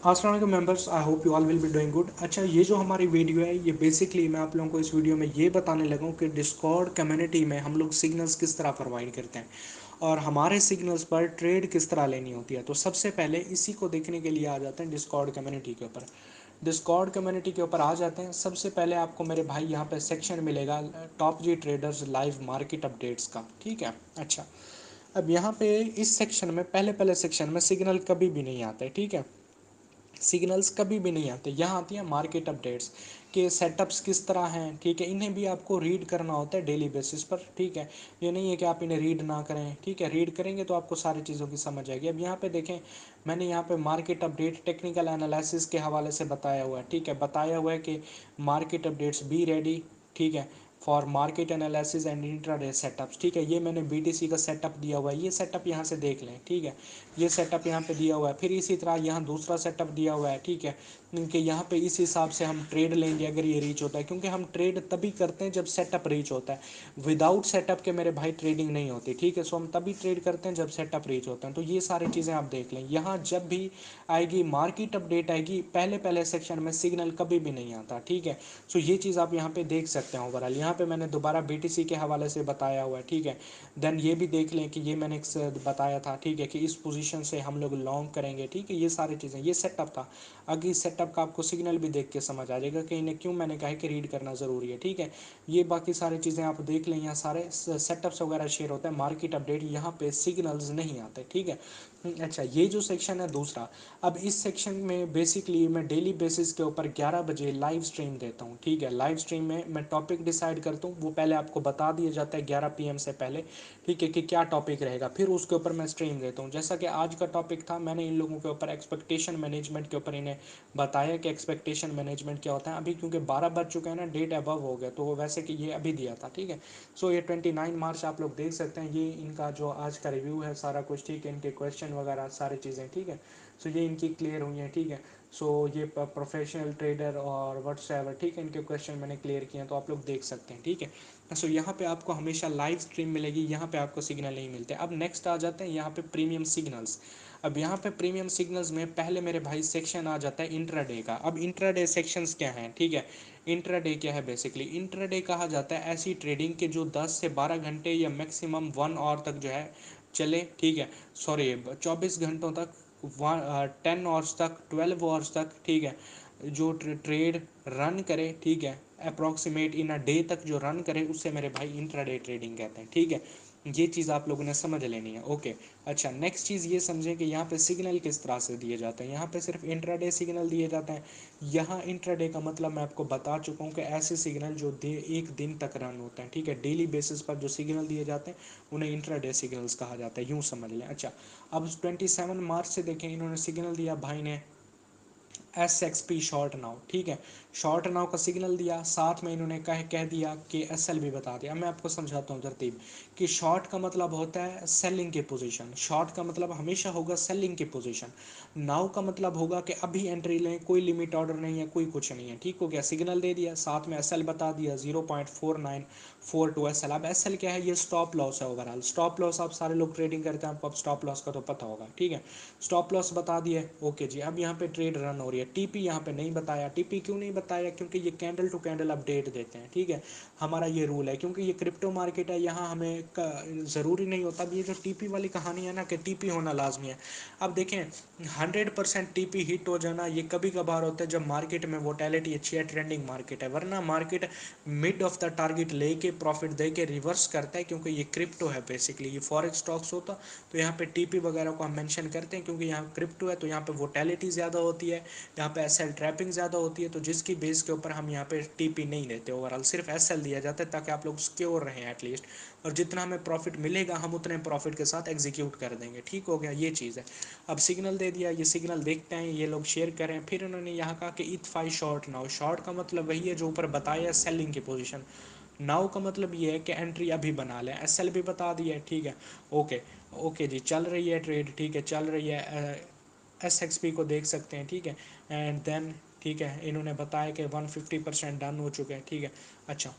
अस्सलाम वालेकुम members, I hope you all will be doing good. अच्छा, ये जो हमारी वीडियो है ये बेसिकली मैं आप लोगों को इस वीडियो में ये बताने लगा हूँ कि डिस्कॉर्ड कम्युनिटी में हम लोग सिग्नल्स किस तरह प्रोवाइड करते हैं और हमारे सिग्नल्स पर ट्रेड किस तरह लेनी होती है। तो सबसे पहले इसी को देखने के लिए आ जाते हैं डिस्कॉर्ड कम्युनिटी के ऊपर। डिस्कॉर्ड कम्युनिटी के ऊपर आ जाते हैं। सबसे पहले आपको मेरे भाई यहाँ पे सेक्शन मिलेगा टॉप जी ट्रेडर्स लाइव मार्केट अपडेट्स का, ठीक है। अच्छा, अब यहाँ पे इस सेक्शन में पहले पहले सेक्शन में सिग्नल कभी भी नहीं आते, ठीक है। सिग्नल्स कभी भी नहीं आते, यहाँ आती हैं मार्केट अपडेट्स के सेटअप्स किस तरह हैं, ठीक है। इन्हें भी आपको रीड करना होता है डेली बेसिस पर, ठीक है। ये नहीं है कि आप इन्हें रीड ना करें, ठीक है। रीड करेंगे तो आपको सारी चीज़ों की समझ आएगी। अब यहाँ पे देखें, मैंने यहाँ पे मार्केट अपडेट टेक्निकल एनालिसिस के हवाले से बताया हुआ है, ठीक है। बताया हुआ है कि मार्केट अपडेट्स बी रेडी, ठीक है, for market analysis and intraday setups, ठीक है। ये मैंने बीटीसी का सेटअप दिया हुआ है, ये सेटअप यहाँ से देख लें, ठीक है। ये सेटअप यहाँ पे दिया हुआ है। फिर इसी तरह यहाँ दूसरा सेटअप दिया हुआ है, ठीक है, कि यहाँ पे इस हिसाब से हम ट्रेड लेंगे अगर ये रीच होता है, क्योंकि हम ट्रेड तभी करते हैं जब सेटअप रीच होता है। विदाउट सेटअप के मेरे भाई ट्रेडिंग नहीं होती, ठीक है। सो हम तभी ट्रेड करते हैं जब सेटअप रीच होता है। तो ये सारी चीज़ें आप देख लें। यहाँ जब भी आएगी मार्केट अपडेट आएगी, पहले पहले सेक्शन में सिग्नल कभी भी नहीं आता, ठीक है। सो ये चीज़ आप यहाँ पे देख सकते हैं ओवरऑल। यहाँ पे मैंने दोबारा बीटीसी के हवाले से बताया हुआ है, ठीक है। देन ये भी देख लें कि ये मैंने बताया था, ठीक है, कि इस पोजीशन से हम लोग लॉन्ग करेंगे, ठीक है। ये सारी चीज़ें, ये सेटअप था। अगर इस सेटअप का आपको सिग्नल भी देख के समझ आ जाएगा कि इन्हें क्यों मैंने कहा है कि रीड करना ज़रूरी है, ठीक है। ये बाकी सारी चीज़ें आप देख लें, यहाँ सारे सेटअप्स वगैरह शेयर होते हैं। मार्केट अपडेट यहाँ पे सिग्नल्स नहीं आते, ठीक है। अच्छा, ये जो सेक्शन है दूसरा। अब इस सेक्शन में बेसिकली मैं डेली बेसिस के ऊपर 11 बजे लाइव स्ट्रीम देता हूँ, ठीक है। लाइव स्ट्रीम में मैं टॉपिक डिसाइड करता हूँ, वो पहले आपको बता दिया जाता है 11 PM से पहले, ठीक है, कि क्या टॉपिक रहेगा। फिर उसके ऊपर मैं स्ट्रीम देता हूँ। जैसा कि आज का टॉपिक था, मैंने इन लोगों के ऊपर एक्सपेक्टेशन मैनेजमेंट के ऊपर इन्हें बताया कि एक्सपेक्टेशन मैनेजमेंट क्या होता है। अभी क्योंकि 12 बज चुके हैं ना, डेट अबव हो गया, तो वो वैसे कि ये अभी दिया था, ठीक है। सो ये 29 मार्च आप लोग देख सकते हैं। ये इनका जो आज का रिव्यू है सारा कुछ, ठीक है। इनके क्वेश्चन वगैरह सारी चीज़ें, ठीक है। सो ये इनकी क्लियर हुई हैं, ठीक है। सो ये प्रोफेशनल ट्रेडर और व्हाट्सएवर, ठीक है, इनके क्वेश्चन मैंने क्लियर किए हैं, तो आप लोग देख सकते हैं, ठीक है। सो यहाँ पे आपको हमेशा लाइव स्ट्रीम मिलेगी, यहाँ पे आपको सिग्नल नहीं मिलते। अब नेक्स्ट आ जाते हैं यहाँ पे प्रीमियम सिग्नल्स। अब यहाँ पे प्रीमियम सिग्नल्स में पहले मेरे भाई सेक्शन आ जाता है इंट्राडे का। अब इंट्राडे सेक्शंस क्या हैं, ठीक है। इंट्राडे क्या है, बेसिकली इंट्राडे कहा जाता है ऐसी ट्रेडिंग के जो 10 से 12 घंटे या मैक्सिमम 1 आवर तक जो है चले, ठीक है। सॉरी, 24 घंटों तक, 10 आवर्स तक, 12 आवर्स तक, ठीक है, जो ट्रेड रन करे, ठीक है, अप्रॉक्सीमेट इन अ डे तक जो रन करे, उससे मेरे भाई इंट्राडे ट्रेडिंग कहते हैं, ठीक है। ये चीज़ आप लोगों ने समझ लेनी है, ओके। अच्छा, नेक्स्ट चीज़ ये समझें कि यहाँ पे सिग्नल किस तरह से दिए जाते हैं। यहाँ पे सिर्फ इंट्राडे सिग्नल दिए जाते हैं। यहाँ इंट्राडे का मतलब मैं आपको बता चुका हूँ कि ऐसे सिग्नल जो एक दिन तक रन होते हैं, ठीक है। डेली बेसिस पर जो सिग्नल दिए जाते हैं उन्हें इंट्राडे सिग्नल्स कहा जाता है, यूँ समझ लें। अच्छा, अब 27 मार्च से देखें, इन्होंने सिग्नल दिया भाई ने SXP शॉर्ट नाउ, ठीक है। शॉर्ट नाउ का सिग्नल दिया, साथ में इन्होंने कह दिया कि SL भी बता दिया। मैं आपको समझाता हूँ तरतीब कि शॉर्ट का मतलब होता है सेलिंग की पोजीशन। शॉर्ट का मतलब हमेशा होगा सेलिंग की पोजीशन। नाउ का मतलब होगा कि अभी एंट्री लें, कोई लिमिट ऑर्डर नहीं है, कोई कुछ नहीं है, ठीक हो गया। सिग्नल दे दिया, साथ में SL बता दिया 0.4942 SL। अब SL क्या है, ये स्टॉप लॉस है ओवरऑल। स्टॉप लॉस आप सारे लोग ट्रेडिंग करते हैं, आपको अब स्टॉप लॉस का तो पता होगा, ठीक है। स्टॉप लॉस बता दिए, ओके जी। अब यहाँ पे ट्रेड रन हो रही है। टीपी यहाँ पे नहीं बताया। टीपी क्यों नहीं बताया, क्योंकि ये कैंडल टू कैंडल अपडेट देते हैं, ठीक है। हमारा ये रूल है, क्योंकि ये क्रिप्टो मार्केट है, यहाँ हमें ज़रूरी नहीं होता। अब ये जो टीपी वाली कहानी है ना कि टीपी होना लाजमी है, अब देखें 100% टीपी हिट हो जाना ये कभी कभार होता है जब मार्केट में वोटेलिटी अच्छी है, ट्रेंडिंग मार्केट है, वरना market mid of the target लेके प्रॉफिट दे के रिवर्स करता है, क्योंकि ये क्रिप्टो है बेसिकली, ये फॉरेक्स स्टॉक्स होता। तो यहाँ पे टीपी वगैरह को हम मेंशन करते हैं, क्योंकि यहाँ क्रिप्टो है तो यहाँ पे वोटेलिटी ज़्यादा होती है, यहाँ पे एसएल ट्रैपिंग ज़्यादा होती है, तो जिसकी बेस के ऊपर हम यहाँ पे टीपी नहीं लेते। ओवरऑल सिर्फ एसएल दिया जाता है ताकि आप लोग सिक्योर रहें एटलीस्ट, और जितना हमें प्रॉफिट मिलेगा हम उतने प्रॉफिट के साथ एग्जीक्यूट कर देंगे, ठीक हो गया, ये चीज़ है। अब सिग्नल दे दिया, ये सिग्नल देखते हैं, ये लोग शेयर करें। फिर उन्होंने यहाँ कहा कि इथ 5 शॉर्ट नाउ। शॉर्ट का मतलब वही है जो ऊपर बताया, सेलिंग की पोजीशन। नाउ का मतलब ये है कि एंट्री अभी बना लें। एसएल भी बता दिया है, ठीक है, ओके। ओके जी, चल रही है ट्रेड, ठीक है, चल रही है। SXP को देख सकते हैं, ठीक है। एंड देन, ठीक है, इन्होंने बताया कि 150% डन हो चुके हैं, ठीक है। अच्छा,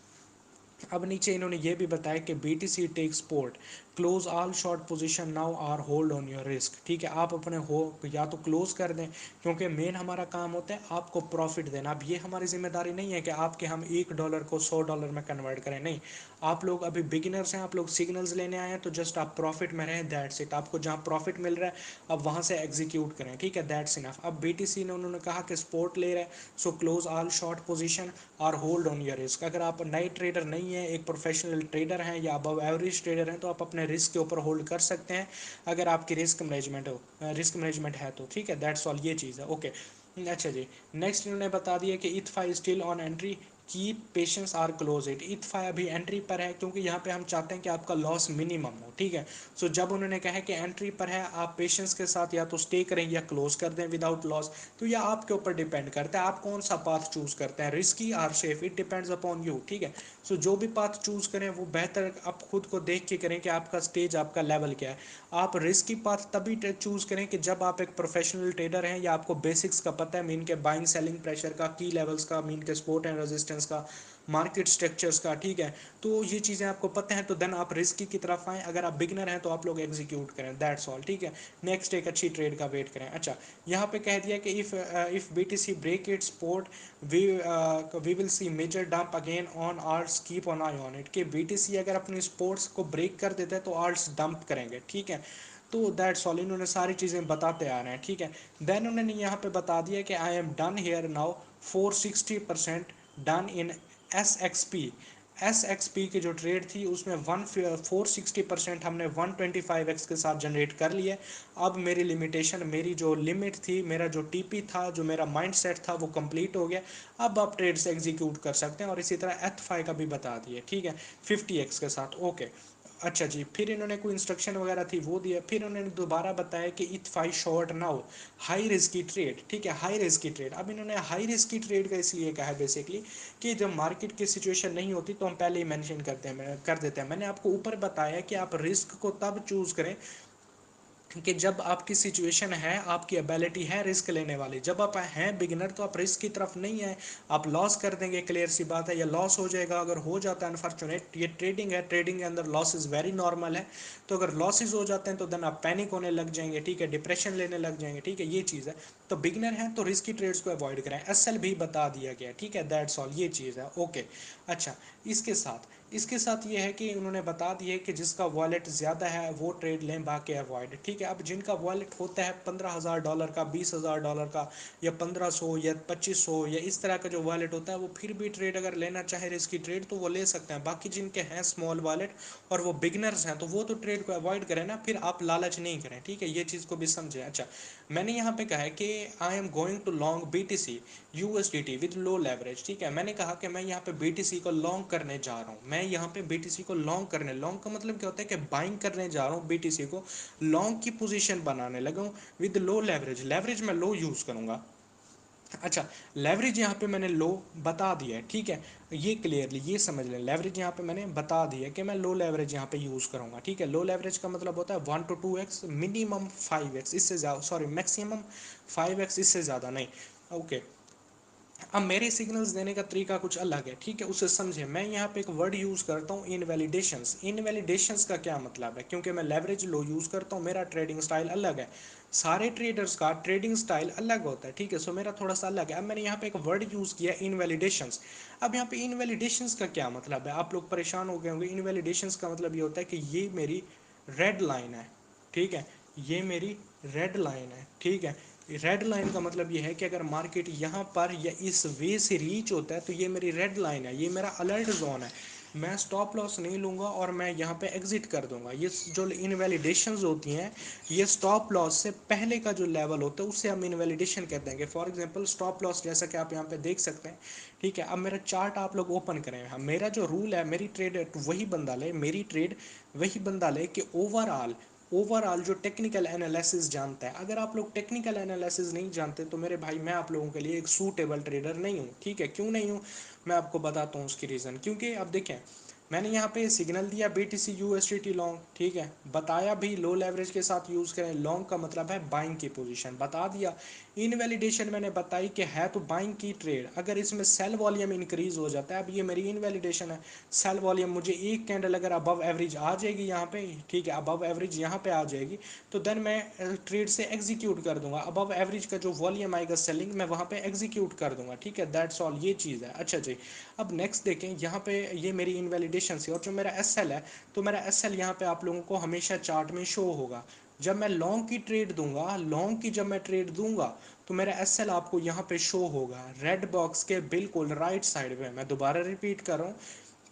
अब नीचे इन्होंने ये भी बताया कि BTC take support close all short position now or hold on your risk. ठीक है, आप अपने हो या तो क्लोज कर दें, क्योंकि मेन हमारा काम होता है आपको प्रॉफिट देना। अब ये हमारी जिम्मेदारी नहीं है कि आपके हम $1 को $100 में कन्वर्ट करें, नहीं। आप लोग अभी बिगिनर्स हैं, आप लोग सिग्नल्स लेने आए हैं, तो जस्ट आप प्रॉफिट में रहें, दैट्स इट। आपको जहाँ प्रॉफिट मिल रहा है अब वहाँ से एग्जीक्यूट करें, ठीक है, दैट्स इनफ। अब BTC ने उन्होंने कहा कि सपोर्ट ले रहे हैं, so close all short position और होल्ड ऑन योर रिस्क। अगर आप नए ट्रेडर नहीं है, एक प्रोफेशनल ट्रेडर हैं या अबव एवरेज ट्रेडर हैं, तो आप अपने रिस्क के ऊपर होल्ड कर सकते हैं अगर आपकी रिस्क मैनेजमेंट है तो, ठीक है, दैट्स ऑल, ये चीज़ है, ओके। अच्छा जी, नेक्स्ट इन्होंने बता दिया कि इथफा is still on entry, keep patience or close it. इथफा अभी एंट्री पर है, क्योंकि यहाँ पे हम चाहते हैं कि आपका लॉस मिनिमम हो, ठीक है। सो जब उन्होंने कहा कि एंट्री पर है, आप पेशेंस के साथ या तो स्टे करें या क्लोज कर दें विदाउट लॉस, तो यह आपके ऊपर डिपेंड करता है आप कौन सा पाथ चूज करते हैं, रिस्की और safe, it depends upon you, ठीक है। सो जो भी पाथ चूज करें वो बेहतर आप खुद को देख के करें कि आपका स्टेज, आपका लेवल क्या है। आप रिस्की पाथ तभी चूज करें कि जब आप एक प्रोफेशनल ट्रेडर हैं या आपको बेसिक्स का पता है, मीन के बाइंग सेलिंग प्रेशर का, की लेवल्स का, मीन के सपोर्ट एंड रेजिस्टेंस का, मार्केट स्ट्रक्चर्स का, ठीक है। तो ये चीज़ें आपको पता है तो देन आप रिस्की की तरफ आएँ। अगर आप बिगनर हैं तो आप लोग एग्जीक्यूट करें, दैट्स ऑल, ठीक है। नेक्स्ट एक अच्छी ट्रेड का वेट करें। अच्छा, यहाँ पे कह दिया कि if BTC break it support we will see major dump again on alts, keep on eye on it. कि BTC अगर अपनी स्पोर्ट्स को ब्रेक कर देता है तो आर्ट्स डंप करेंगे, ठीक है। तो दैट्स ऑल, इन्होंने सारी चीज़ें बताते आ रहे हैं, ठीक है। देन उन्होंने यहाँ पे बता दिया कि I am done here now 460% done in SXP की जो ट्रेड थी उसमें 460% हमने 125x के साथ जनरेट कर लिया। अब मेरी लिमिटेशन, मेरी जो लिमिट थी, मेरा जो TP था, जो मेरा माइंड सेट था, वो कंप्लीट हो गया। अब आप ट्रेड से एग्जीक्यूट कर सकते हैं। और इसी तरह एथ5 का भी बता दिए, ठीक है, 50x के साथ, ओके। अच्छा जी, फिर इन्होंने कोई इंस्ट्रक्शन वगैरह थी वो दिया। फिर उन्होंने दोबारा बताया कि इथ5 शॉर्ट नाउ हाई रिस्क की ट्रेड, ठीक है, हाई रिस्क की ट्रेड। अब इन्होंने हाई रिस्क की ट्रेड का इसलिए कहा है बेसिकली कि जब मार्केट की सिचुएशन नहीं होती तो हम पहले ही मेंशन कर देते हैं। मैंने आपको ऊपर बताया कि आप रिस्क को तब चूज करें कि जब आपकी सिचुएशन है, आपकी एबिलिटी है रिस्क लेने वाली। जब आप हैं बिगिनर तो आप रिस्क की तरफ नहीं है, आप लॉस कर देंगे, क्लियर सी बात है, या लॉस हो जाएगा। अगर हो जाता है अनफॉर्चुनेट, ये ट्रेडिंग है, ट्रेडिंग के अंदर लॉसेस वेरी नॉर्मल है। तो अगर लॉसेस हो जाते हैं तो देन आप पैनिक होने लग जाएंगे, ठीक है, डिप्रेशन लेने लग जाएंगे, ठीक है, ये चीज़ है। तो बिगिनर हैं तो रिस्की ट्रेड्स को अवॉइड करें। SL भी बता दिया गया, ठीक है, दैट्स ऑल, ये चीज़ है, ओके। अच्छा, इसके साथ ये है कि उन्होंने बता दिया कि जिसका वॉलेट ज़्यादा है वो ट्रेड लें, बाकी अवॉइड, ठीक है। अब जिनका वॉलेट होता है $15,000 का, $20,000 का, या 1500 या 2500 या इस तरह का जो वॉलेट होता है, वो फिर भी ट्रेड अगर लेना चाहे रिस्की ट्रेड तो वो ले सकते हैं। बाकी जिनके हैं स्मॉल वॉलेट और वो बिगनर्स हैं तो वो तो ट्रेड को अवॉइड करें ना, फिर आप लालच नहीं करें, ठीक है, ये चीज़ को भी समझें। अच्छा, मैंने यहाँ पे कहा है कि I am going to long BTC USDT with low leverage, ठीक है। मैंने कहा कि मैं यहाँ पे BTC को लॉन्ग करने जा रहा हूँ, मैं यहाँ पे BTC को लॉन्ग करने, लॉन्ग का मतलब क्या होता है कि बाइंग करने जा रहा हूँ BTC को, लॉन्ग की पोजीशन बनाने लगा हूँ विद लो लेवरेज। लेवरेज मैं लो यूज़ करूँगा। अच्छा, लेवरेज यहाँ पे मैंने लो बता दिया है, ठीक है, ये क्लियरली ये समझ लें। लेवरेज यहाँ पे मैंने बता दिया कि मैं लो लेवरेज यहाँ पे यूज़ करूँगा, ठीक है। लो लेवरेज का मतलब होता है 1 to 2x, मिनिमम 5x, इससे ज़्यादा, सॉरी, मैक्सिमम 5x, इससे ज़्यादा नहीं, ओके। अब मेरे सिग्नल्स देने का तरीका कुछ अलग है, ठीक है, उसे समझे। मैं यहाँ पे एक वर्ड यूज़ करता हूँ, इनवैलिडेशंस। इनवैलिडेशंस का क्या मतलब है, क्योंकि मैं लेवरेज लो यूज़ करता हूँ, मेरा ट्रेडिंग स्टाइल अलग है। सारे ट्रेडर्स का ट्रेडिंग स्टाइल अलग होता है, ठीक है, सो मेरा थोड़ा सा अलग है। अब मैंने यहाँ पे एक वर्ड यूज़ किया, इनवैलिडेशंस। अब यहाँ पे इनवैलिडेशंस का क्या मतलब है, आप लोग परेशान हो गए होंगे। इनवैलिडेशंस का मतलब ये होता है कि ये मेरी रेड लाइन है, ठीक है, ये मेरी रेड लाइन है, ठीक है। रेड लाइन का मतलब ये है कि अगर मार्केट यहाँ पर या इस वे से रीच होता है तो ये मेरी रेड लाइन है, ये मेरा अलर्ट जोन है। मैं स्टॉप लॉस नहीं लूँगा और मैं यहाँ पे एग्जिट कर दूंगा। ये जो इनवैलिडेशंस होती हैं, ये स्टॉप लॉस से पहले का जो लेवल होता है उससे हम इनवैलिडेशन कहते हैं। फॉर एग्जांपल स्टॉप लॉस, जैसा कि आप यहाँ पे देख सकते हैं, ठीक है। अब मेरा चार्ट आप लोग ओपन करें, मेरा जो रूल है, मेरी ट्रेड वही बंदा ले, मेरी ट्रेड वही बंदा ले कि ओवरऑल जो टेक्निकल एनालिसिस जानता है। अगर आप लोग टेक्निकल एनालिसिस नहीं जानते तो मेरे भाई मैं आप लोगों के लिए एक सूटेबल ट्रेडर नहीं हूँ, ठीक है। क्यों नहीं हूँ, मैं आपको बताता हूँ उसकी रीज़न। क्योंकि अब देखें, मैंने यहाँ पे सिग्नल दिया BTC USDT लॉन्ग, ठीक है, बताया भी लो लेवरेज के साथ यूज़ करें, लॉन्ग का मतलब है बाइंग की पोजीशन, बता दिया। इनवैलिडेशन मैंने बताई कि है तो बाइंग की ट्रेड, अगर इसमें सेल वॉल्यूम इंक्रीज हो जाता है, अब ये मेरी इनवैलिडेशन है, सेल वॉल्यूम मुझे एक कैंडल अगर अबव एवरेज आ जाएगी यहाँ पे, ठीक है, अबव एवरेज यहाँ पे आ जाएगी, तो देन मैं ट्रेड से एग्जीक्यूट कर दूंगा, अबव एवरेज का जो वॉल्यूम आएगा सेलिंग मैं वहाँ पे एग्जीक्यूट कर दूंगा, ठीक है, दैट्स ऑल, ये चीज़ है। अच्छा जी, अब नेक्स्ट देखें, यहाँ पे ये मेरी इनवैलिडेशन थी, और जो मेरा SL है, तो मेरा SL यहाँ पे आप लोगों को हमेशा चार्ट में शो होगा। जब मैं लॉन्ग की ट्रेड दूंगा, लॉन्ग की जब मैं ट्रेड दूंगा, तो मेरा SL आपको यहाँ पे शो होगा रेड बॉक्स के बिल्कुल राइट साइड पे। मैं दोबारा रिपीट कर रहा हूँ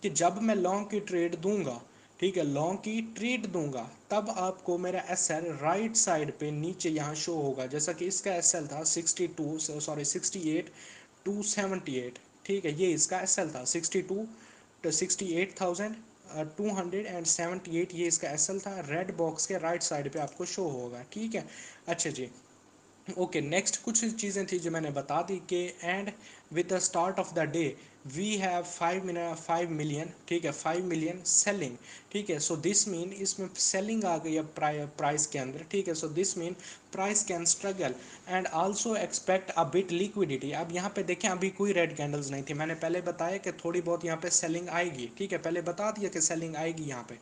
कि जब मैं लॉन्ग की ट्रेड दूंगा, ठीक है, लॉन्ग की ट्रेड दूंगा, तब आपको मेरा SL राइट साइड पे नीचे यहाँ शो होगा, जैसा कि इसका SL था 68,278, ठीक है, ये इसका SL था 68,278, ये इसका SL था, रेड बॉक्स के राइट साइड पे आपको शो होगा, ठीक है। अच्छा जी, ओके, नेक्स्ट कुछ चीज़ें थी जो मैंने बता दी कि and with the start of the day we have 5 million, ठीक है, 5 मिलियन सेलिंग, ठीक है, सो दिस मीन इसमें सेलिंग आ गई है प्राइस के अंदर, ठीक है, so this mean price can struggle and also expect a bit liquidity. अब यहाँ पे देखें अभी कोई रेड कैंडल्स नहीं थी, मैंने पहले बताया कि थोड़ी बहुत यहाँ पे सेलिंग आएगी, ठीक है, पहले बता दिया कि सेलिंग आएगी यहाँ पे।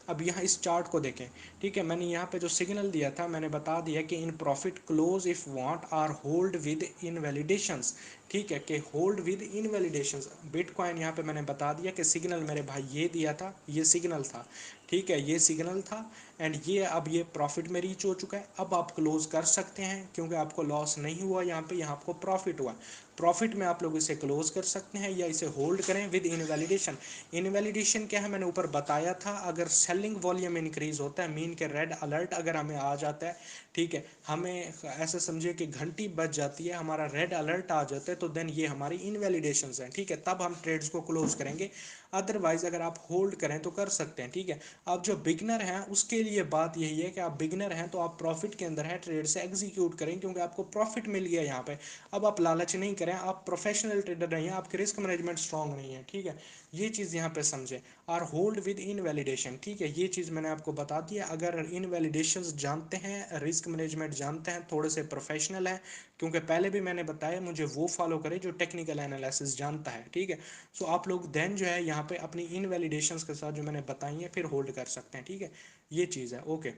अब यहाँ इस चार्ट को देखें, ठीक है, मैंने यहाँ पे जो सिग्नल दिया था मैंने बता दिया कि in profit close if want or hold with invalidations, ठीक है, कि होल्ड विद इनवैलिडेशंस। बिटकॉइन यहाँ पे मैंने बता दिया कि सिग्नल मेरे भाई ये दिया था, ये सिग्नल था, ठीक है, ये सिग्नल था, एंड ये अब ये प्रॉफिट में रीच हो चुका है, अब आप क्लोज कर सकते हैं क्योंकि आपको लॉस नहीं हुआ यहाँ पे, यहाँ आपको प्रॉफिट हुआ। प्रॉफिट में आप लोग इसे क्लोज कर सकते हैं या इसे होल्ड करें विद इनवैलिडेशन। इनवैलिडेशन क्या है मैंने ऊपर बताया था, अगर सेलिंग वॉल्यूम इंक्रीज होता है, मीन के रेड अलर्ट अगर हमें आ जाता है, ठीक है, हमें ऐसा समझिए कि घंटी बज जाती है, हमारा रेड अलर्ट आ जाता है, तो देन ये हमारी इनवैलिडेशन है, ठीक है, तब हम ट्रेड्स को क्लोज करेंगे। अदरवाइज अगर आप होल्ड करें तो कर सकते हैं, ठीक है। आप जो बिगनर हैं उसके लिए बात यही है कि आप बिगनर हैं तो आप प्रॉफिट के अंदर है, ट्रेड से एग्जीक्यूट करें क्योंकि आपको प्रॉफिट मिल गया यहाँ पे। अब आप लालच नहीं करें, आप प्रोफेशनल ट्रेडर नहीं हैं, आपकी रिस्क मैनेजमेंट स्ट्रांग नहीं है, ठीक है, ये चीज़ यहाँ पे समझें। और होल्ड विद इनवैलिडेशन, ठीक है, ये चीज़ मैंने आपको बता दी है। अगर इनवैलिडेशन जानते हैं, रिस्क मैनेजमेंट जानते हैं, थोड़े से प्रोफेशनल हैं, क्योंकि पहले भी मैंने बताया मुझे वो फॉलो करे जो टेक्निकल एनालिसिस जानता है, ठीक है। सो आप लोग देन जो है यहाँ पे अपनी इनवैलिडेशंस के साथ जो मैंने बताई है फिर होल्ड कर सकते हैं, ठीक है, ये चीज़ है। ओके,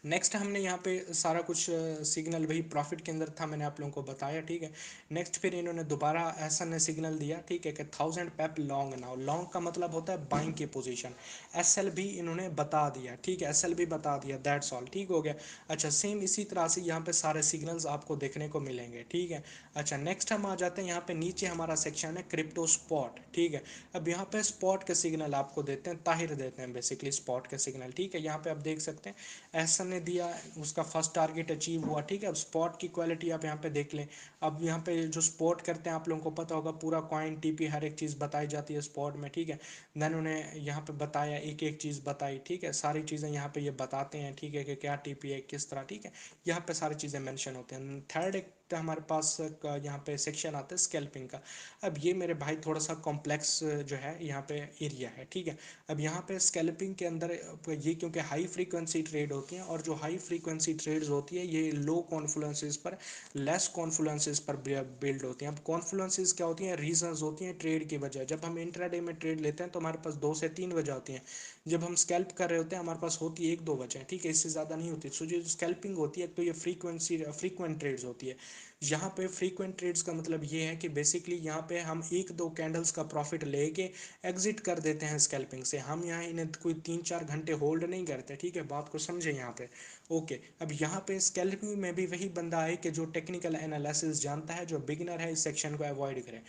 नेक्स्ट हमने यहाँ पे सारा कुछ सिग्नल वही प्रॉफिट के अंदर था, मैंने आप लोगों को बताया, ठीक है। नेक्स्ट फिर इन्होंने दोबारा ऐसा ने सिग्नल दिया, ठीक है, कि 1000 पेप लॉन्ग नाउ, लॉन्ग का मतलब होता है बाइंग की पोजीशन। SL भी इन्होंने बता दिया, ठीक है, SL भी बता दिया, दैट्स ऑल, ठीक हो गया। अच्छा, सेम इसी तरह से यहाँ पे सारे सिग्नल्स आपको देखने को मिलेंगे, ठीक है। अच्छा, नेक्स्ट हम आ जाते हैं यहाँ पे नीचे हमारा सेक्शन है क्रिप्टो स्पॉट, ठीक है। अब यहाँ पे स्पॉट के सिग्नल आपको देते हैं, ताहिर देते हैं बेसिकली स्पॉट के सिग्नल, ठीक है, यहाँ पे आप देख सकते हैं एसन ने दिया, उसका फर्स्ट टारगेट अचीव हुआ, ठीक है। अब स्पॉट की क्वालिटी आप यहाँ पे देख लें। अब यहाँ पे जो स्पॉट करते हैं आप लोगों को पता होगा, पूरा कॉइन TP हर एक चीज़ बताई जाती है स्पॉट में, ठीक है। देन उन्हें यहाँ पे बताया, एक एक चीज़ बताई, ठीक है, सारी चीज़ें यहाँ पे ये बताते हैं, ठीक है, कि क्या TP है किस तरह, ठीक है, यहाँ पे सारी चीज़ें मेंशन होते हैं। थर्ड एक हमारे पास यहाँ पे सेक्शन आता है स्कैल्पिंग का। अब ये मेरे भाई थोड़ा सा कॉम्प्लेक्स जो है यहाँ पे एरिया है, ठीक है। अब यहाँ पे स्कैल्पिंग के अंदर ये क्योंकि हाई फ्रीक्वेंसी ट्रेड होती हैं, और जो हाई फ्रीक्वेंसी ट्रेड्स होती है ये लो कॉन्फ्लुएंसेस पर, लेस कॉन्फ्लुएंसेस पर बिल्ड होती हैं। अब कॉन्फ्लुएंसेस क्या होती हैं, रीजंस होती हैं ट्रेड की वजह। जब हम इंट्राडे में ट्रेड लेते हैं तो हमारे पास 2 से 3 वजह होती हैं, जब हम स्कैल्प कर रहे होते हैं हमारे पास होती है 1-2 वजह, ठीक है, इससे ज़्यादा नहीं होती। सो जो स्कैल्पिंग होती है तो ये फ्रीक्वेंट ट्रेड्स होती है। यहाँ पे फ्रीक्वेंट ट्रेड्स का मतलब ये है कि बेसिकली यहाँ पे हम 1-2 कैंडल्स का प्रॉफिट लेके एग्जिट कर देते हैं स्कैल्पिंग से, हम यहाँ इन्हें कोई 3-4 घंटे होल्ड नहीं करते, ठीक है, बात को समझे यहाँ पे। ओके, अब यहाँ पे स्कैल्पिंग में भी वही बंदा है कि जो टेक्निकल एनालिसिस जानता है, जो बिगिनर है इस सेक्शन को अवॉइड करें।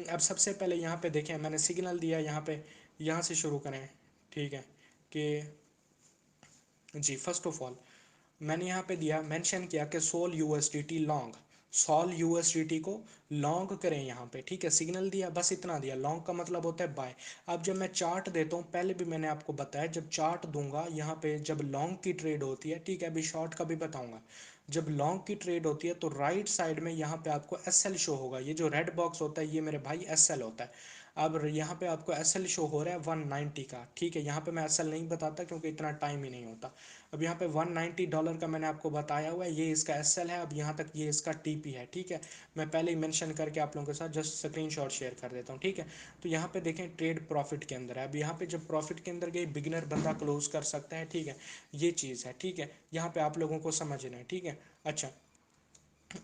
अब सबसे पहले यहाँ पे देखें, मैंने सिग्नल दिया यहाँ पे, यहाँ से शुरू करें, ठीक है, कि जी फर्स्ट ऑफ ऑल मैंने यहाँ पे दिया, मेंशन किया कि SOL USDT long, SOL USDT को लॉन्ग करें यहाँ पे, ठीक है, सिग्नल दिया, बस इतना दिया। लॉन्ग का मतलब होता है बाय। अब जब मैं चार्ट देता हूँ, पहले भी मैंने आपको बताया, जब चार्ट दूंगा यहाँ पे, जब लॉन्ग की ट्रेड होती है, ठीक है, अभी शॉर्ट का भी बताऊंगा, जब लॉन्ग की ट्रेड होती है तो राइट साइड में यहाँ पे आपको SL शो होगा, ये जो रेड बॉक्स होता है ये मेरे भाई SL होता है। अब यहाँ पे आपको एस एल शो हो रहा है 190 का, ठीक है। यहाँ पे मैं एस एल नहीं बताता क्योंकि इतना टाइम ही नहीं होता। अब यहाँ पे $190 का मैंने आपको बताया हुआ है, ये इसका एस एल है। अब यहाँ तक ये इसका टी पी है, ठीक है। मैं पहले ही मेंशन करके आप लोगों के साथ जस्ट स्क्रीनशॉट शेयर कर देता हूँ, ठीक है। तो यहाँ पे देखें ट्रेड प्रॉफिट के अंदर है। अब यहाँ पे जब प्रॉफिट के अंदर गई, बिगिनर बंदा क्लोज कर सकता है, ठीक है। ये चीज़ है, ठीक है। यहाँ पे आप लोगों को समझना है, ठीक है। अच्छा,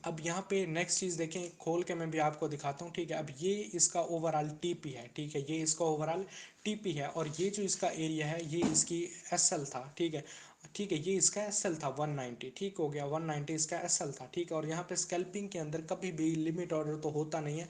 अब यहाँ पे नेक्स्ट चीज़ देखें, खोल के मैं भी आपको दिखाता हूँ, ठीक है। अब ये इसका ओवरऑल टीपी है, ठीक है। ये इसका ओवरऑल टीपी है, और ये जो इसका एरिया है ये इसकी एसएल था, ठीक है। ठीक है, ये इसका एसएल था 190, ठीक हो गया। 190 इसका एसएल था, ठीक है। और यहाँ पे स्कैल्पिंग के अंदर कभी भी लिमिट ऑर्डर तो होता नहीं है,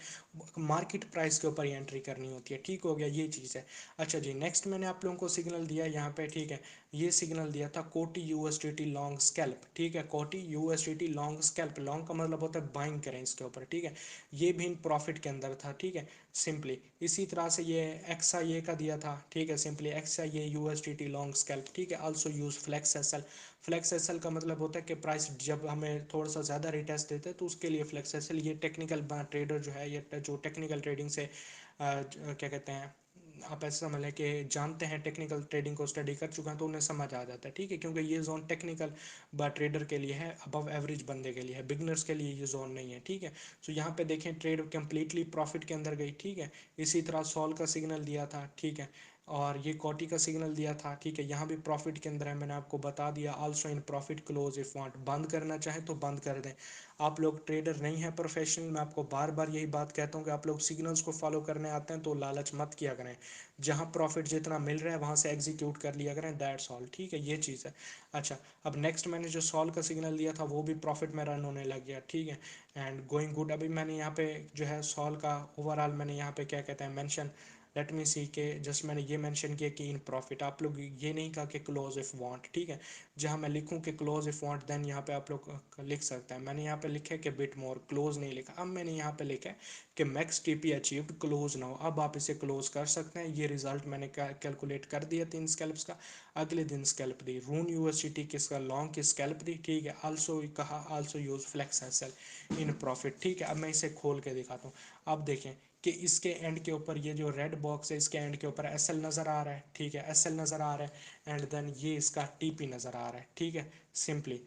मार्केट प्राइस के ऊपर ही एंट्री करनी होती है, ठीक हो गया। ये चीज़ है। अच्छा जी, नेक्स्ट मैंने आप लोगों को सिग्नल दिया यहाँ पे, ठीक है। ये सिग्नल दिया था कोटी यूएसडीटी लॉन्ग स्कैल्प, ठीक है। कोटी यूएसडीटी लॉन्ग स्कैल्प, लॉन्ग का मतलब होता है बाइंग करें इसके ऊपर, ठीक है। ये भी इन प्रॉफिट के अंदर था, ठीक है। सिंपली इसी तरह से ये एक्सआईए का दिया था, ठीक है। Simply XIA USDT long scalp, ठीक है। Also use flex SL. Flex SL का मतलब होता है कि प्राइस जब हमें थोड़ा सा ज़्यादा रिटेस्ट देते हैं तो उसके लिए फ्लेक्स एसएल। ये टेक्निकल ट्रेडर जो है, ये जो टेक्निकल ट्रेडिंग से क्या कहते हैं, आप ऐसा समझ लें कि जानते हैं, टेक्निकल ट्रेडिंग को स्टडी कर चुके हैं, तो उन्हें समझ आ जाता है, ठीक है। क्योंकि ये जोन टेक्निकल ट्रेडर के लिए है, अबव एवरेज बंदे के लिए है, बिगनर्स के लिए ये जोन नहीं है, ठीक है। सो यहाँ पे देखें ट्रेड कंप्लीटली प्रॉफिट के अंदर गई, ठीक है। इसी तरह सॉल का सिग्नल दिया था, ठीक है। और ये कोटी का सिग्नल दिया था, ठीक है। यहाँ भी प्रॉफिट के अंदर है, मैंने आपको बता दिया। Also in profit close if want, बंद करना चाहे तो बंद कर दें। आप लोग ट्रेडर नहीं है प्रोफेशनल, मैं आपको बार बार यही बात कहता हूँ कि आप लोग सिग्नल्स को फॉलो करने आते हैं तो लालच मत किया करें। जहाँ प्रॉफिट जितना मिल रहा है वहाँ से एग्जीक्यूट कर लिया करें, दैट्स ऑल, ठीक है। ये चीज़ है। अच्छा, अब नेक्स्ट मैंने जो सॉल का सिग्नल दिया था वो भी प्रॉफिट में रन होने लग गया, ठीक है। And going good. अभी मैंने यहाँ पे जो है सॉल का ओवरऑल मैंने यहाँ पे क्या कहते हैं मेंशन, लेट मी सी के जस्ट मैंने ये मेंशन किया कि इन प्रॉफिट। आप लोग ये नहीं कहा कि क्लोज इफ वांट, ठीक है। जहाँ मैं लिखूँ कि क्लोज इफ वांट, देन यहाँ पे आप लोग लिख सकते हैं। मैंने यहाँ पे लिखा है कि बिट मोर, क्लोज नहीं लिखा। अब मैंने यहाँ पे लिखा है कि max TP achieved, close now. अब आप इसे क्लोज कर सकते हैं। ये रिजल्ट मैंने कैलकुलेट कर दिया 3 स्कैल्प्स का। अगले दिन स्कैल्प दी रून यूनिवर्सिटी किसका, लॉन्ग की स्कैल्प दी, ठीक है। आल्सो कहा also use flex SL in profit, ठीक है। अब मैं इसे खोल के दिखाता हूँ। अब देखें कि इसके एंड के ऊपर ये जो रेड बॉक्स है, इसके एंड के ऊपर एस एल नज़र आ रहा है, ठीक है। एस एल नज़र आ रहा है, एंड देन ये इसका टी पी नज़र आ रहा है, ठीक है। सिंपली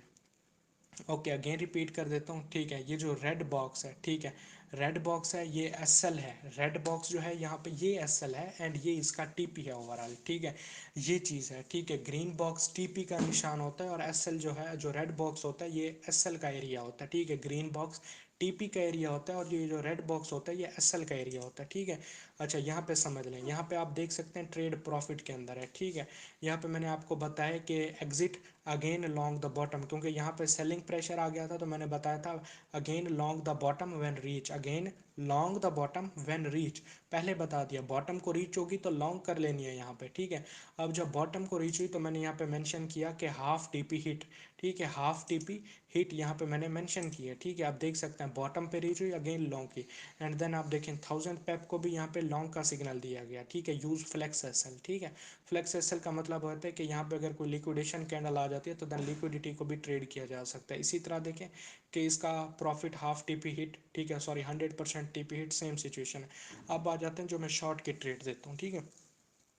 ओके, अगेन रिपीट कर देता हूँ, ठीक है। ये जो रेड बॉक्स है, ठीक है, रेड बॉक्स है, ये एस एल है। रेड बॉक्स जो है यहाँ पे ये एस एल है, एंड ये इसका टी पी है ओवरऑल, ठीक है। ये चीज़ है, ठीक है। ग्रीन बॉक्स टी पी का निशान होता है, और एस एल जो है, जो रेड बॉक्स होता है, ये एस एल का एरिया होता है, ठीक है। ग्रीन बॉक्स टीपी का एरिया होता है, और ये जो रेड बॉक्स होता है ये एसएल का एरिया होता है, ठीक है। अच्छा, यहाँ पे समझ लें, यहाँ पे आप देख सकते हैं ट्रेड प्रॉफिट के अंदर है, ठीक है। यहाँ पे मैंने आपको बताया कि exit again long the bottom, क्योंकि यहाँ पे सेलिंग प्रेशर आ गया था, तो मैंने बताया था again long the bottom when reach, again long the bottom when reach. पहले बता दिया, बॉटम को रीच होगी तो लॉन्ग कर लेनी है यहाँ पे, ठीक है। अब जब बॉटम को रीच हुई तो मैंने यहाँ पे मेंशन किया कि हाफ टीपी हिट, ठीक है। हाफ टीपी हिट यहाँ पे मैंने मेंशन की है, ठीक है। आप देख सकते हैं बॉटम पे रीच हुई, अगेन लॉन्ग की, एंड देन आप देखें 1000 पेप को भी यहाँ पे लॉन्ग का सिग्नल दिया गया, ठीक है। यूज फ्लेक्स एसएल, ठीक है। फ्लेक्स एसएल का मतलब होता है कि यहाँ पे अगर कोई लिक्विडेशन कैंडल आ जाती है तो देन लिक्विडिटी को भी ट्रेड किया जा सकता है। इसी तरह देखें कि इसका प्रॉफिट हाफ टीपी हिट, ठीक है, sorry 100% TP hit, same situation है। अब आ जाते हैं जो मैं शॉर्ट की ट्रेड देता हूँ, ठीक है।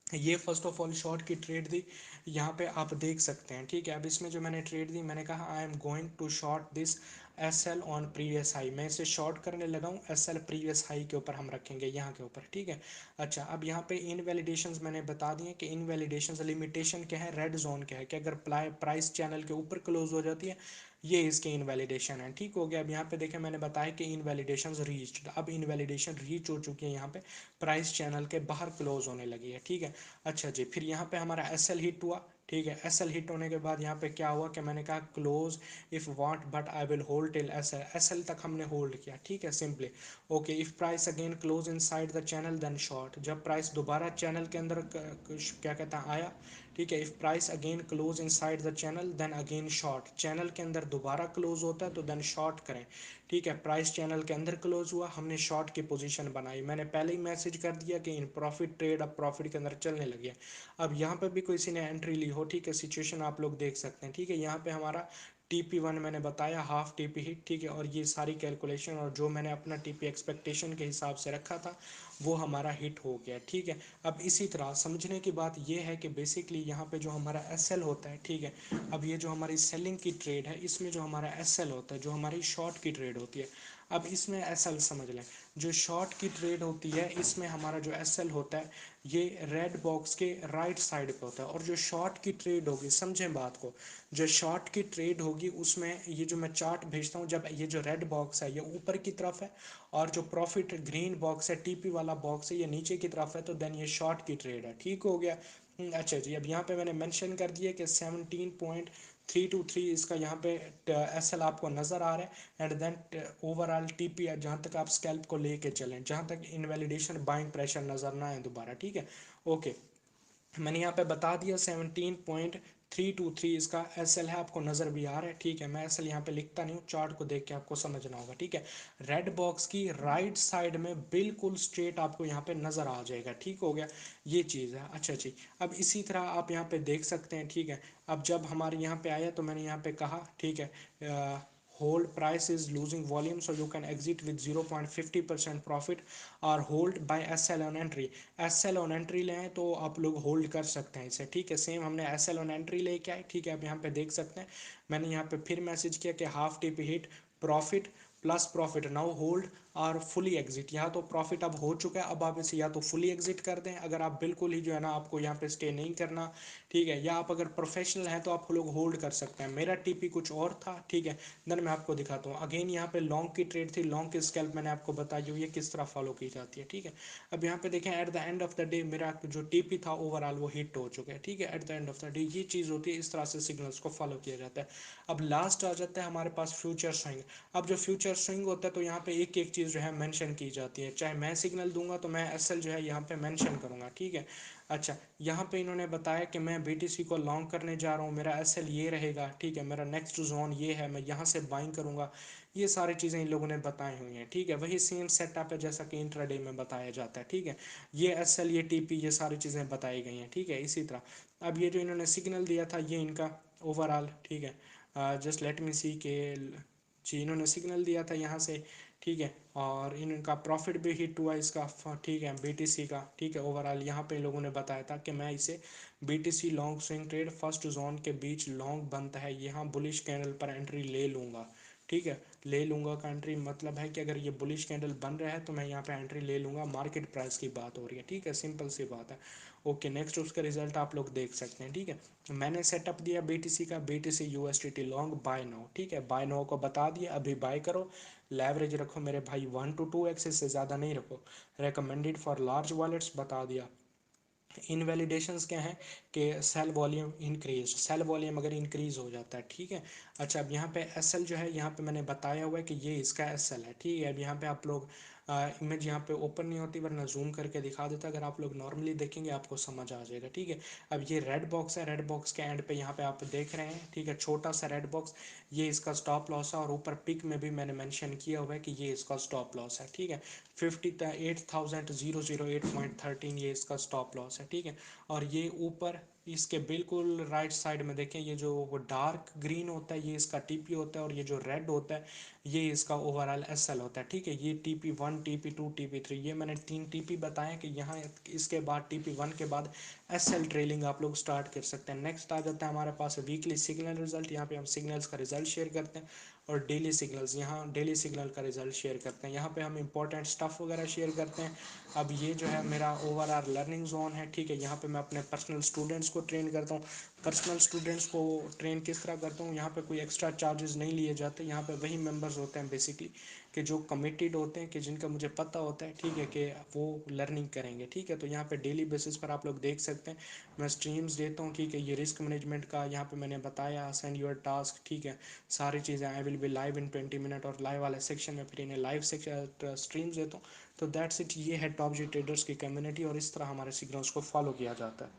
ये फर्स्ट ऑफ ऑल शॉर्ट की ट्रेड दी, यहाँ पे आप देख सकते हैं, ठीक है। अब इसमें जो मैंने ट्रेड दी, मैंने कहा I am going to short this S L on previous high. मैं इसे शॉर्ट करने लगा हूँ एस एल प्रीवियस हाई के ऊपर हम रखेंगे, यहाँ के ऊपर, ठीक है। अच्छा, अब यहाँ पे इनवैलिडेशंस मैंने बता दिए कि इनवैलिडेशंस लिमिटेशन क्या है, रेड जोन क्या है, कि अगर प्राइस चैनल के ऊपर क्लोज हो जाती है, ये इसके इनवैलिडेशन है, ठीक हो गया। अब यहाँ पे देखें मैंने बताया कि इनवैलिडेशन रीच्ड, अब इनवैलिडेशन रीच हो चुकी है, यहाँ पे प्राइस चैनल के बाहर क्लोज होने लगी है, ठीक है। अच्छा जी, फिर यहाँ पे हमारा एस एल हिट हुआ, ठीक है। एस एल हिट होने के बाद यहाँ पे क्या हुआ कि मैंने कहा close if want but I will hold till S L, S L तक हमने होल्ड किया, ठीक है। Simply okay, if price again close inside the channel then short, जब प्राइस दोबारा चैनल के अंदर क्या कहता है आया, ठीक है। If price again close inside the channel then again short, channel के अंदर दोबारा क्लोज होता है तो देन शॉर्ट करें, ठीक है। प्राइस चैनल के अंदर क्लोज हुआ, हमने शॉर्ट की पोजीशन बनाई, मैंने पहले ही मैसेज कर दिया कि इन प्रॉफिट ट्रेड अब प्रॉफिट के अंदर चलने लगी है। अब यहाँ पे भी किसी ने एंट्री ली हो, ठीक है, सिचुएशन आप लोग देख सकते हैं, ठीक है। यहाँ पे हमारा TP1 मैंने बताया हाफ TP हिट, ठीक है, और ये सारी कैलकुलेशन और जो मैंने अपना TP एक्सपेक्टेशन के हिसाब से रखा था वो हमारा हिट हो गया, ठीक है। अब इसी तरह समझने की बात ये है कि बेसिकली यहाँ पे जो हमारा SL होता है, ठीक है, अब ये जो हमारी सेलिंग की ट्रेड है इसमें जो हमारा SL होता है, जो हमारी शॉर्ट की ट्रेड होती है, अब इसमें SL समझ लें, जो शॉर्ट की ट्रेड होती है इसमें हमारा जो SL होता है ये रेड बॉक्स के राइट साइड पे होता है, और जो शॉर्ट की ट्रेड होगी, समझें बात को, जो शॉर्ट की ट्रेड होगी उसमें ये जो मैं चार्ट भेजता हूँ, जब ये जो रेड बॉक्स है ये ऊपर की तरफ है और जो प्रॉफिट ग्रीन बॉक्स है, TP वाला बॉक्स है, ये नीचे की तरफ है, तो देन ये शॉर्ट की ट्रेड है, ठीक हो गया। अच्छा जी, अब यहाँ पे मैंने मेंशन कर दिया कि 17.323 इसका यहाँ पे SL आपको नज़र आ रहा है, एंड देन ओवरऑल TP जहाँ तक आप स्कैल्प को लेके चलें, जहाँ तक इनवैलिडेशन बाइंग प्रेशर नज़र ना आए दोबारा, ठीक है। ओके, मैंने यहाँ पे बता दिया 17.323 इसका SL है, आपको नज़र भी आ रहा है, ठीक है। मैं SL यहाँ पे लिखता नहीं हूँ, चार्ट को देख के आपको समझना होगा, ठीक है। रेड बॉक्स की राइट साइड में बिल्कुल स्ट्रेट आपको यहाँ पे नज़र आ जाएगा, ठीक हो गया, ये चीज़ है। अच्छा जी, अब इसी तरह आप यहाँ पे देख सकते हैं, ठीक है। अब जब हमारे यहाँ पे आया तो मैंने यहाँ पे कहा, ठीक है, hold price is losing volume so you can exit with 0.50% profit और hold by SL on entry, SL on entry लें तो आप लोग होल्ड कर सकते हैं इसे, ठीक है। सेम हमने SL on entry लेके आए, ठीक है। अब यहाँ पे देख सकते हैं मैंने यहाँ पे फिर मैसेज किया कि half TP hit, profit plus profit, now hold और फुली एग्जिट। यहाँ तो प्रॉफिट अब हो चुका है, अब आप इसे या तो फुली एग्जिट कर दें, अगर आप बिल्कुल ही जो है ना आपको यहाँ पे स्टे नहीं करना, ठीक है, या आप अगर प्रोफेशनल हैं तो आप लोग होल्ड कर सकते हैं। मेरा TP कुछ और था, ठीक है, देन मैं आपको दिखाता हूँ। अगेन यहाँ पे लॉन्ग की ट्रेड थी, लॉन्ग की स्कैल्प मैंने आपको बताई जो ये किस तरह फॉलो की जाती है, ठीक है। अब यहाँ पे देखें at the end of the day मेरा जो TP था ओवरऑल वो हिट हो चुका है, ठीक है, at the end of the day ये चीज़ होती है, इस तरह से सिग्नल्स को फॉलो किया जाता है। अब लास्ट आ जाता है हमारे पास फ्यूचर स्विंग। अब जो फ्यूचर स्विंग होता है तो यहाँ पे एक एक चीज़ जो है मेंशन की जाती है, चाहे मैं सिग्नल दूंगा तो मैं SL जो है यहाँ पे मेंशन करूंगा, ठीक है। अच्छा, यहाँ पे इन्होंने बताया कि मैं BTC को लॉन्ग करने जा रहा हूँ, मेरा SL ये रहेगा, ठीक है, मेरा नेक्स्ट जोन ये है, मैं यहाँ से बाइंग करूँगा, ये सारी चीज़ें इन लोगों ने बताई हुई हैं, ठीक है। वही सेम सेटअप है जैसा कि इंट्राडे में बताया जाता है, ठीक है। ये SL ये TP ये सारी चीज़ें बताई गई हैं, ठीक है। इसी तरह अब ये जो इन्होंने सिग्नल दिया था ये इनका ओवरऑल, ठीक है, जस्ट लेट मी सी के जी इन्होंने सिग्नल दिया था यहाँ से, ठीक है, और इनका प्रॉफिट भी हिट हुआ इसका, ठीक है, BTC का, ठीक है। ओवरऑल यहाँ पे इन लोगों ने बताया था कि मैं इसे BTC long swing trade first zone के बीच लॉन्ग बनता है, यहाँ बुलिश कैंडल पर एंट्री ले लूँगा, ठीक है। ले लूँगा का एंट्री मतलब है कि अगर ये बुलिश कैंडल बन रहा है तो मैं यहाँ पे एंट्री ले लूँगा, मार्केट प्राइस की बात हो रही है, ठीक है, सिंपल सी बात है। ओके, नेक्स्ट उसका रिजल्ट आप लोग देख सकते हैं, ठीक है। मैंने सेटअप दिया BTC का, BTC USDT long buy now, ठीक है, बाय नाउ को बता दिया, अभी बाय करो, लेवरेज रखो मेरे भाई 1 to 2x, इससे ज़्यादा नहीं रखो, रिकमेंडेड फॉर लार्ज वॉलेट्स बता दिया। इनवैलिडेशंस क्या हैं कि sell volume increase, sell volume अगर इंक्रीज हो जाता है, ठीक है। अच्छा, अब यहाँ पे SL जो है यहाँ पे मैंने बताया हुआ है कि ये इसका SL है, ठीक है। अब यहाँ पे आप लोग इमेज यहाँ पे ओपन नहीं होती वरना जूम करके दिखा देता, अगर आप लोग नॉर्मली देखेंगे आपको समझ आ जाएगा, ठीक है। अब ये रेड बॉक्स है, रेड बॉक्स के एंड पे यहाँ पे आप देख रहे हैं, ठीक है, छोटा सा रेड बॉक्स, ये इसका स्टॉप लॉस है, और ऊपर पिक में भी मैंने मेंशन किया हुआ है कि ये इसका स्टॉप लॉस है, ठीक है। 58,008.13 ये इसका स्टॉप लॉस है, ठीक है। और ये ऊपर इसके बिल्कुल राइट साइड में देखें, ये जो वो डार्क ग्रीन होता है ये इसका TP होता है, और ये जो रेड होता है ये इसका ओवरऑल SL होता है, ठीक है। ये TP1 TP2 TP3 ये मैंने 3 TP बताए कि यहाँ इसके बाद TP1 के बाद SL ट्रेलिंग आप लोग स्टार्ट कर सकते हैं। नेक्स्ट आ जाता है हमारे पास वीकली सिग्नल रिजल्ट, यहाँ पे हम सिग्नल्स का रिजल्ट शेयर करते हैं, और डेली सिग्नल्स, यहाँ डेली सिग्नल का रिजल्ट शेयर करते हैं, यहाँ पे हम इंपॉर्टेंट स्टफ वगैरह शेयर करते हैं। अब ये जो है मेरा ओवरऑल लर्निंग जोन है, ठीक है, यहाँ पे मैं अपने पर्सनल स्टूडेंट्स को ट्रेन करता हूँ। पर्सनल स्टूडेंट्स को ट्रेन किस तरह करता हूँ, यहाँ पे कोई एक्स्ट्रा चार्जेस नहीं लिए जाते, यहाँ पे वही मेंबर्स होते हैं बेसिकली कि जो कमिटेड होते हैं, कि जिनका मुझे पता होता है, ठीक है, कि वो लर्निंग करेंगे, ठीक है। तो यहाँ पे डेली बेसिस पर आप लोग देख सकते हैं मैं स्ट्रीम्स देता हूँ, ठीक है। ये रिस्क मैनेजमेंट का यहाँ पे मैंने बताया, सेंड योर टास्क, ठीक है, सारी चीज़ें I will be live in 20 minute, और लाइव वाले सेक्शन में फिर इन्हें लाइव सेक्शन स्ट्रीम्स देता हूँ। तो दैट्स इट, ये है टॉप जी ट्रेडर्स की कम्युनिटी, और इस तरह हमारे सिग्नल्स को फॉलो किया जाता है।